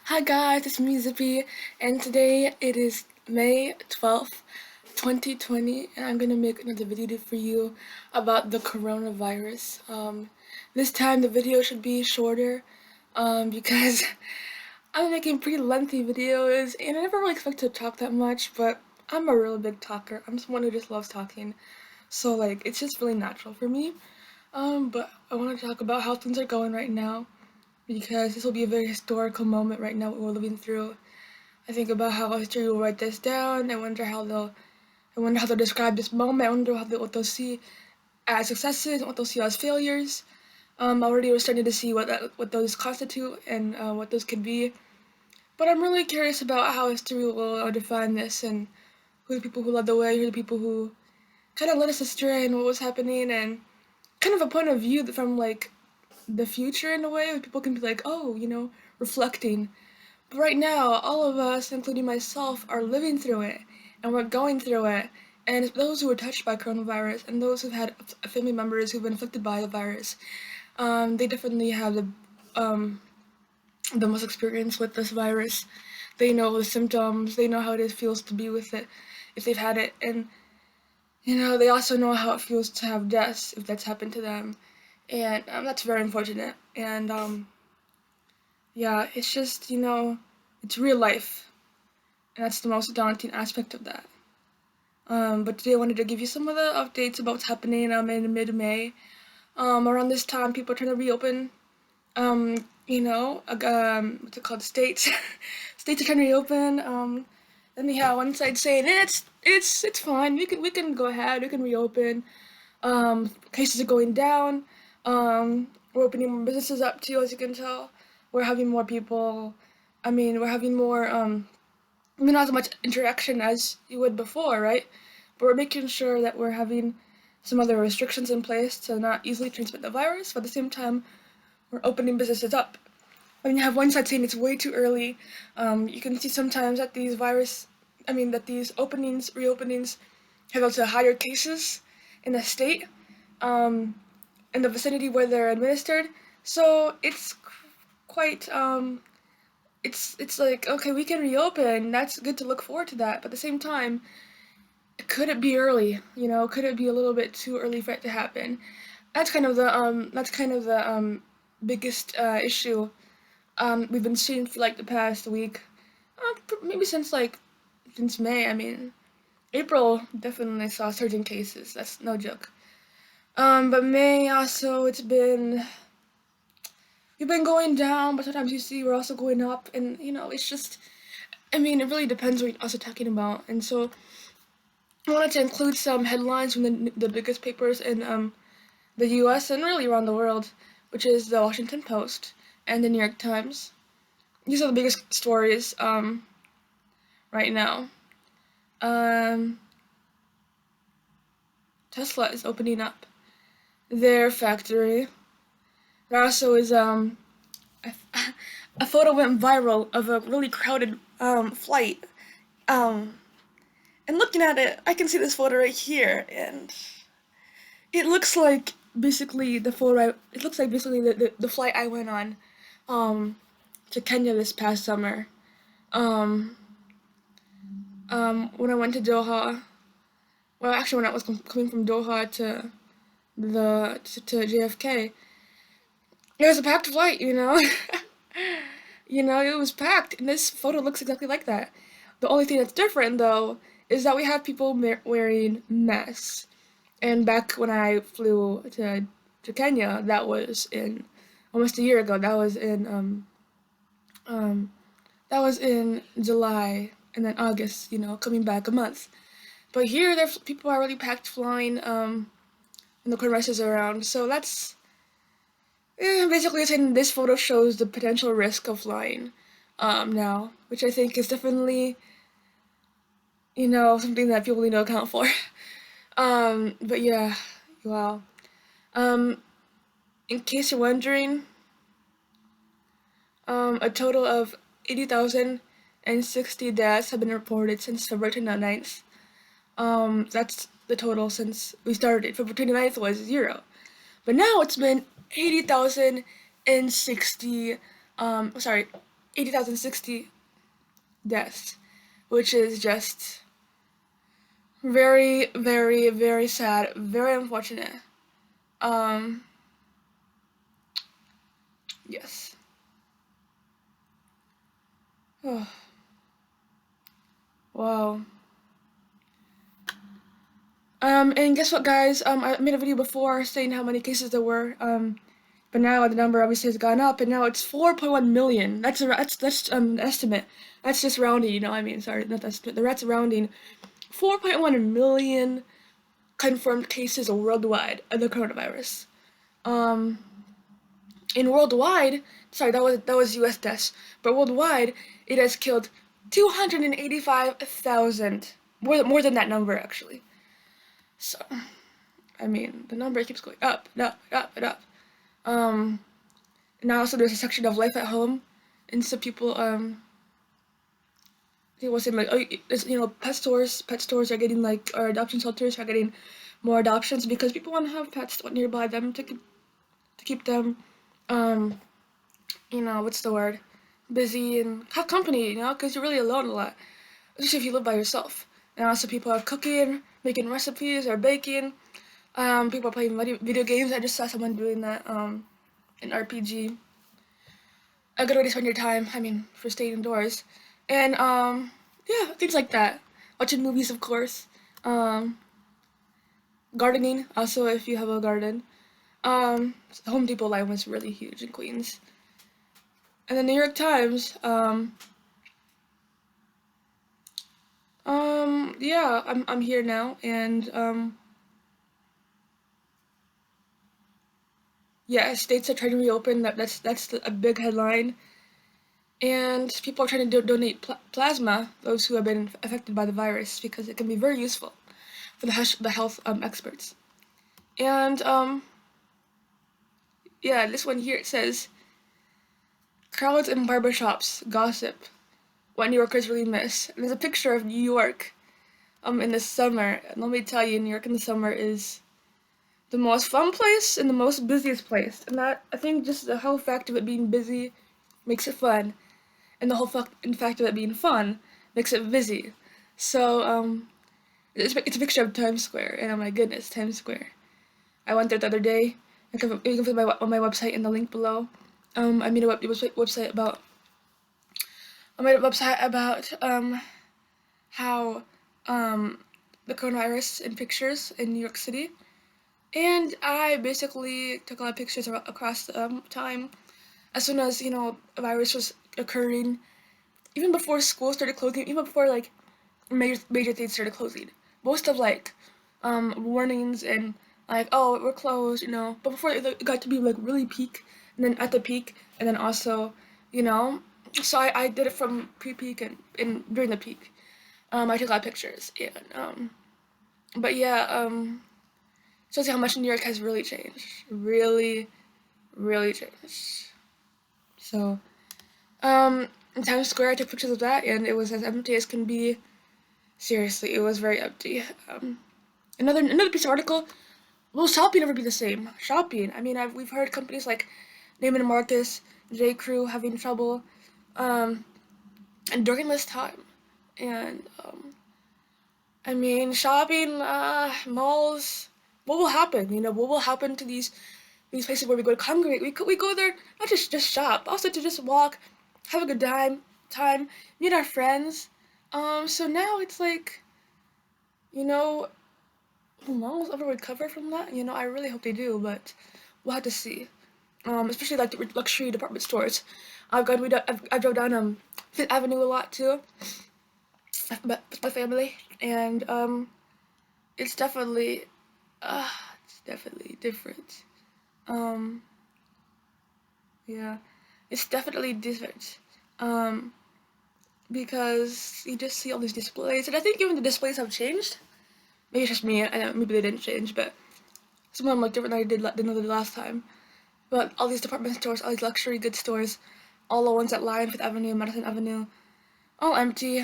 Hi guys, it's me Zippy, and today it is May 12th, 2020, and I'm gonna make another video for you about the coronavirus. This time the video should be shorter, because I'm making pretty lengthy videos, and I never really expect to talk that much, but I'm a real big talker. I'm someone who just loves talking, so like it's just really natural for me. But I want to talk about how things are going right now because this will be a very historical moment right now what we're living through. I think about how history will write this down. I wonder how they'll describe this moment. I wonder what they'll see as successes and what they'll see as failures. Already we're starting to see what those constitute and what those could be. But I'm really curious about how history will define this and who the people who led the way, who the people who kind of led us astray and what was happening and kind of a point of view from like the future in a way where people can be like, oh, reflecting. But right now, all of us, including myself, are living through it and we're going through it. And those who were touched by coronavirus and those who've had family members who've been affected by the virus, they definitely have the most experience with this virus. They know the symptoms, they know how it feels to be with it if they've had it. And, they also know how it feels to have deaths if that's happened to them. And that's very unfortunate. And yeah, it's just, it's real life. And that's the most daunting aspect of that. But today I wanted to give you some of the updates about what's happening in mid-May. Around this time, people are trying to reopen, what's it called, states. States are trying to reopen. Then you have one side saying, it's fine, we can go ahead, we can reopen. Cases are going down. We're opening more businesses up too, as you can tell. We're having more people. We're having more, not as much interaction as you would before, right? But we're making sure that we're having some other restrictions in place to not easily transmit the virus. But at the same time, we're opening businesses up. When you have one side saying it's way too early, you can see sometimes that that these reopenings, have up to higher cases in the state. In the vicinity where they're administered. So it's quite it's like, okay, we can reopen. That's good to look forward to that. But at the same time, could it be early? Could it be a little bit too early for it to happen? That's kind of the biggest issue we've been seeing for like the past week. Maybe since May. April definitely saw surging cases. That's no joke. But May also, we've been going down, but sometimes you see we're also going up, and it's just, it really depends what you're also talking about. And so I wanted to include some headlines from the biggest papers in the U.S. and really around the world, which is the Washington Post and the New York Times. These are the biggest stories right now. Um, Tesla is opening up their factory. There also is a, a photo went viral of a really crowded flight. And looking at it, I can see this photo right here, and it looks like basically it looks like basically the flight I went on to Kenya this past summer. Um, when I went to Doha, well, actually, when I was coming from Doha to JFK, it was a packed flight, it was packed, and this photo looks exactly like that. The only thing that's different, though, is that we have people wearing masks. And back when I flew to Kenya, that was in almost a year ago. That was in July, and then August. Coming back a month. But here, people are really packed flying. And the rush is around. So that's basically saying this photo shows the potential risk of flying now, which I think is definitely, something that people need to account for. But yeah, wow. Um, in case you're wondering, a total of 80,060 deaths have been reported since February 29th. That's the total since we started. February 29th was 0. But now it's been 80,060, sorry, 80,060 deaths, which is just very, very, very sad, very unfortunate. Um, yes. Oh, wow. And guess what, guys? I made a video before saying how many cases there were. But now the number obviously has gone up, and now it's 4.1 million. That's an estimate. That's just rounding, you know. I mean, sorry, not that's that's rounding. 4.1 million confirmed cases worldwide of the coronavirus. Um, in worldwide, sorry, that was U.S. deaths, but worldwide, it has killed 285,000. More than that number actually. So, I mean, the number keeps going up and up and up and up. Um, Now also there's a section of life at home, and so people people saying like, oh, pet stores are getting like, or adoption shelters are getting more adoptions because people want to have pets nearby them to keep them, um, what's the word, busy and have company, because you're really alone a lot, especially if you live by yourself. And also people are cooking, making recipes or baking. People are playing video games. I just saw someone doing that in RPG. A good way to spend your time. I mean, for staying indoors, and yeah, things like that. Watching movies, of course. Um, Gardening, also if you have a garden. The Home Depot line was really huge in Queens, and the New York Times. Yeah, I'm here now, and yeah, states are trying to reopen. That's a big headline. And people are trying to donate plasma, those who have been affected by the virus, because it can be very useful for the health experts. And yeah, this one here, it says, crowds in barbershops, gossip, what New Yorkers really miss. And there's a picture of New York in the summer. And let me tell you, New York in the summer is the most fun place and the most busiest place. And that, I think, just the whole fact of it being busy makes it fun. And the whole fact of it being fun makes it busy. So, it's a picture of Times Square, and oh my goodness, Times Square. I went there the other day. You can find on my website in the link below. I made a website about. I made a website about how the coronavirus in pictures in New York City, and I basically took a lot of pictures across time. As soon as a virus was occurring, even before school started closing, even before like major things started closing. Most of like warnings and like, oh, we're closed, but before it got to be like really peak, and then at the peak, and then also, you know, so I did it from pre-peak and during the peak. I took a lot of pictures, and but yeah, shows you how much New York has really changed, really, really changed. So in Times Square, I took pictures of that, and it was as empty as can be. Seriously, it was very empty. Another piece of article. Will shopping ever be the same? Shopping. I mean, we've heard companies like Neiman Marcus, J. Crew having trouble, um, and during this time, and I mean, shopping, malls. What will happen? What will happen to these places where we go to congregate? We go there not just shop, also to just walk, have a good time, meet our friends. So now it's like, you know, will malls ever recover from that? I really hope they do, but we'll have to see. Especially like the luxury department stores. I've drove down Fifth Avenue a lot too, with my family, and it's definitely, uh, it's definitely different. Um, yeah, it's definitely different. Um, because you just see all these displays, and I think even the displays have changed. Maybe it's just me. I know maybe they didn't change, but some of them look different than I did last time. But all these department stores, all these luxury goods stores, all the ones that line Fifth Avenue, Madison Avenue, all empty.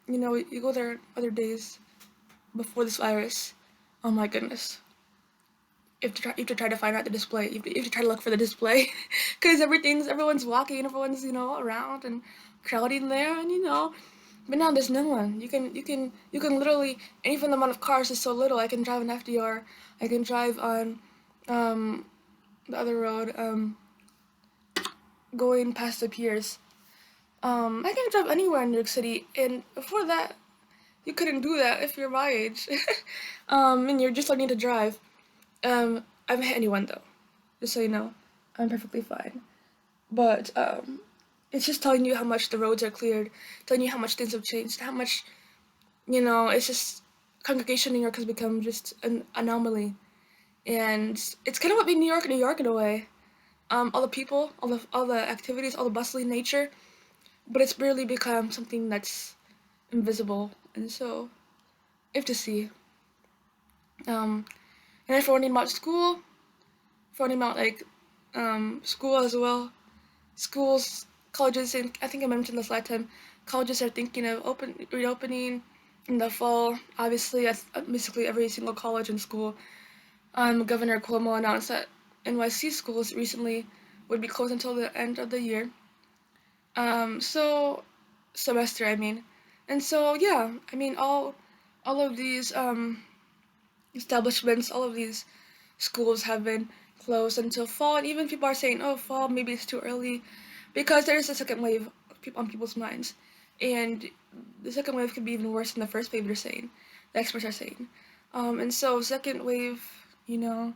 You go there other days before this virus. Oh my goodness. you have to try to find out the display. You have to try to look for the display, because everyone's walking, everyone's around and crowding there, and But now there's no one. You can literally, and even the amount of cars is so little. I can drive on FDR. I can drive on um the other road going past the piers. I can drive anywhere in New York City, and before that, you couldn't do that if you're my age. And you're just learning to drive. I haven't hit anyone though, just so you know. I'm perfectly fine. But it's just telling you how much the roads are cleared, telling you how much things have changed, how much it's just congregation New York has become just an anomaly, and it's kind of what made New York in a way. All the people, all the activities, all the bustling nature, but it's barely become something that's invisible, and so you have to see. Um, and if we're learning about school, if we're learning about like school as well, schools, colleges, and I think I mentioned this last time. Colleges are thinking of reopening in the fall. Obviously, basically every single college and school. Governor Cuomo announced that NYC schools recently would be closed until the end of the year. So semester, I mean, and so yeah, I mean all of these establishments, all of these schools have been closed until fall, and even people are saying, "Oh, fall, maybe it's too early," because there is a second wave on people's minds, and the second wave could be even worse than the first wave. They're saying, the experts are saying, and so second wave, you know,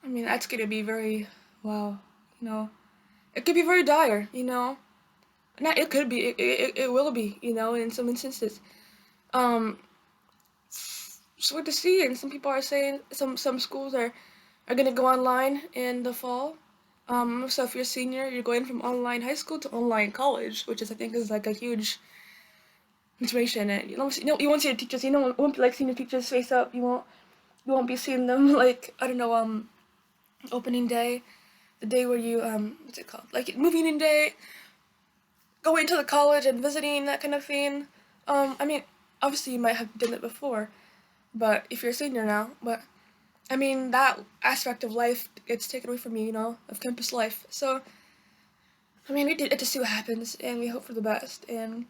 I mean that's gonna be very wow, you know, it could be very dire, Not it could be, it will be, in some instances. Um, so what to see, and some people are saying some schools are gonna go online in the fall. So if you're a senior, you're going from online high school to online college, which is I think is like a huge information. And you won't see the teachers. You won't be like seeing the teachers face up. You won't be seeing them like I don't know opening day, the day where you what's it called, like moving in day, going to the college and visiting, that kind of thing. I mean, obviously you might have done it before, but if you're a senior now, but I mean that aspect of life gets taken away from you, of campus life. So I mean we did it to see what happens, and we hope for the best. And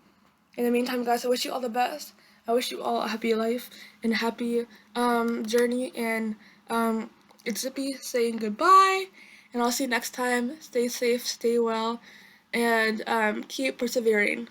in the meantime, guys, I wish you all the best. I wish you all a happy life and a happy journey. And it's Zippy saying goodbye, and I'll see you next time. Stay safe, stay well, and keep persevering.